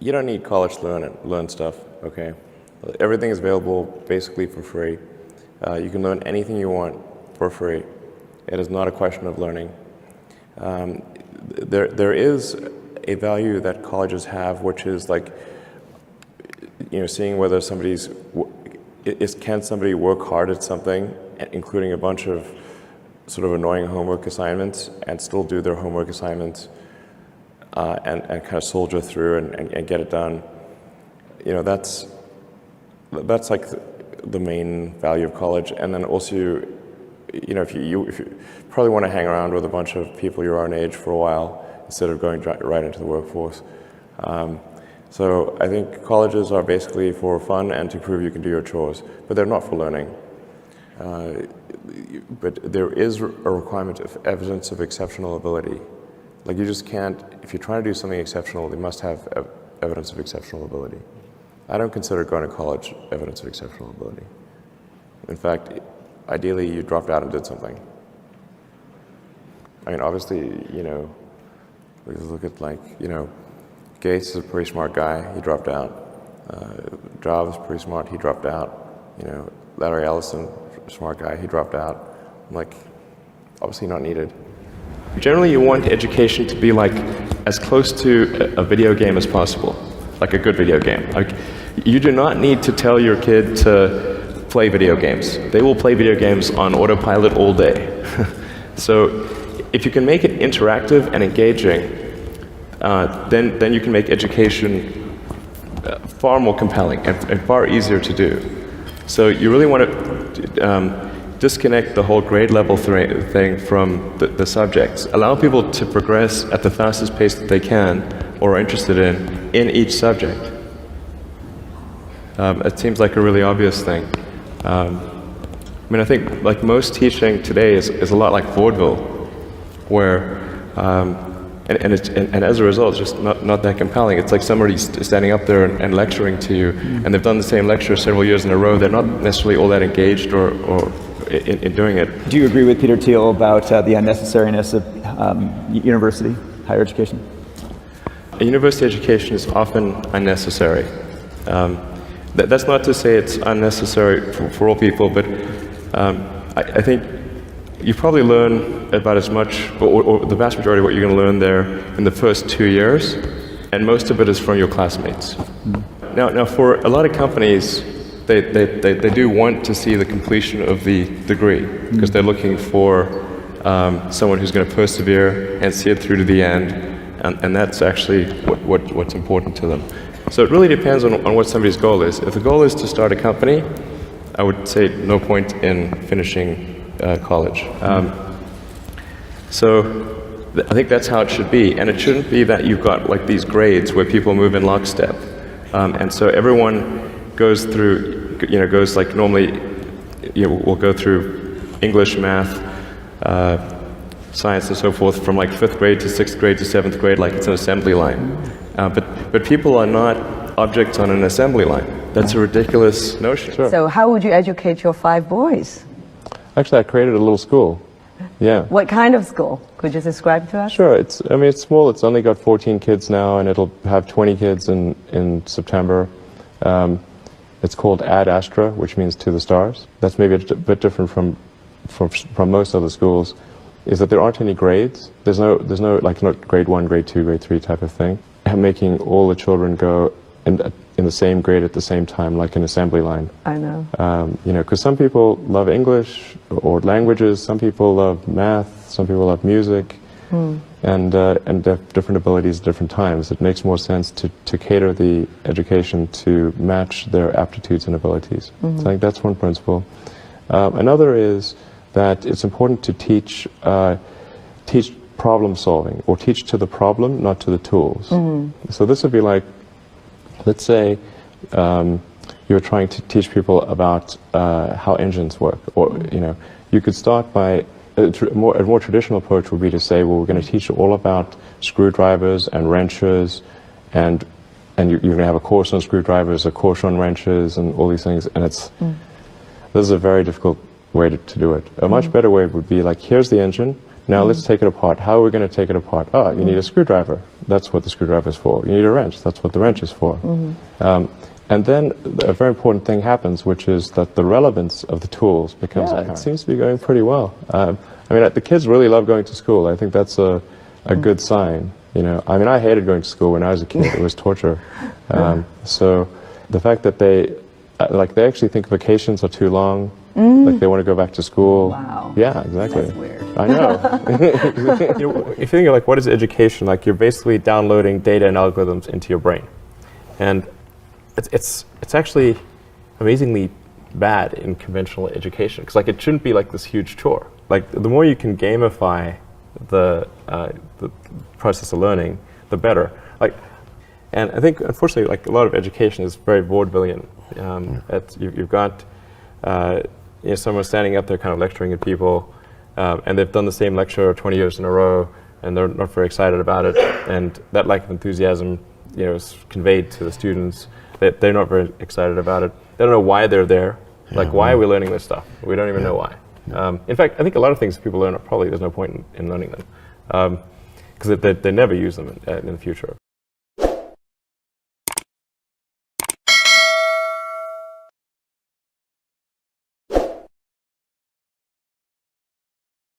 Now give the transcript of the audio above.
You don't need college to learn stuff, okay? Everything is available basically for free. You can learn anything you want for free. It is not a question of learning. There is a value that colleges have, which is like, seeing whether can somebody work hard at something, including a bunch of sort of annoying homework assignments, and still do their homework assignments and kind of soldier through and get it done. That's like the main value of college. And then also, if you probably want to hang around with a bunch of people your own age for a while instead of going right into the workforce. So I think colleges are basically for fun and to prove you can do your chores, but they're not for learning. But there is a requirement of evidence of exceptional ability. Like you just can't, if you're trying to do something exceptional, they must have evidence of exceptional ability. I don't consider going to college evidence of exceptional ability. In fact, ideally you dropped out and did something. I mean, obviously, we look at Gates is a pretty smart guy, he dropped out. Jobs, pretty smart, he dropped out. Larry Ellison, smart guy, he dropped out. I'm like, obviously not needed. Generally, you want education to be as close to a video game as possible, like a good video game. You do not need to tell your kid to play video games. They will play video games on autopilot all day. So if you can make it interactive and engaging, then you can make education far more compelling and far easier to do. So you really want to disconnect the whole grade level thing from the subjects. Allow people to progress at the fastest pace that they can or are interested in each subject. It seems like a really obvious thing. I think most teaching today is a lot like vaudeville, where and as a result, it's just not that compelling. It's like somebody standing up there and lecturing to you, and they've done the same lecture several years in a row. They're not necessarily all that engaged or in doing it. Do you agree with Peter Thiel about the unnecessariness of university, higher education? A university education is often unnecessary. That's not to say it's unnecessary for all people, but I think you probably learn about as much, or the vast majority of what you're going to learn there in the first 2 years, and most of it is from your classmates. Now for a lot of companies, they do want to see the completion of the degree, because they're looking for someone who's going to persevere and see it through to the end, and that's actually what's important to them. So it really depends on what somebody's goal is. If the goal is to start a company, I would say no point in finishing college. So I think that's how it should be, and it shouldn't be that you've got these grades where people move in lockstep, and so everyone goes through, goes normally, we'll go through English, math, science, and so forth from 5th grade to 6th grade to 7th grade, like it's an assembly line. But people are not objects on an assembly line. That's a ridiculous notion. Sure. So how would you educate your 5 boys? Actually, I created a little school. Yeah. What kind of school? Could you describe to us? Sure. It's small. It's only got 14 kids now, and it'll have 20 kids in September. It's called Ad Astra, which means to the stars. That's maybe a bit different from most other schools, is that there aren't any grades. There's no not grade 1, grade 2, grade 3 type of thing. Making all the children go in the same grade at the same time, like an assembly line. I know. Because some people love English or languages, some people love math, some people love music, and they have different abilities at different times. It makes more sense to cater the education to match their aptitudes and abilities. So I think that's one principle. Another is that it's important to teach problem solving, or teach to the problem, not to the tools. So this would be like, let's say you're trying to teach people about how engines work, or you could start by a more traditional approach would be to say, well, we're going to teach you all about screwdrivers and wrenches, and you're going to have a course on screwdrivers, a course on wrenches, and all these things. And this is a very difficult way to do it. A much better way would be like, here's the engine. Now let's take it apart. How are we going to take it apart? Oh, you need a screwdriver. That's what the screwdriver is for. You need a wrench. That's what the wrench is for. And then a very important thing happens, which is that the relevance of the tools becomes apparent. It seems to be going pretty well. I mean, the kids really love going to school. I think that's a good sign. You know, I mean, I hated going to school when I was a kid. It was torture. So the fact that they actually think vacations are too long, like they want to go back to school. Wow. Yeah, exactly. That's weird. I know. You know, if you think of like what is education, like you're basically downloading data and algorithms into your brain, and it's actually amazingly bad in conventional education, because like it shouldn't be like this huge chore. Like the more you can gamify the process of learning, the better. Like, and I think unfortunately, like a lot of education is very vaudevillian. You've got you know, someone standing up there kind of lecturing at people, and they've done the same lecture 20 years in a row, and they're not very excited about it. And that lack of enthusiasm, you know, is conveyed to the students. They're not very excited about it. They don't know why they're there. Like, why are we learning this stuff? We don't even know why. In fact, I think a lot of things people learn, probably there's no point in learning them, because they never use them in the future.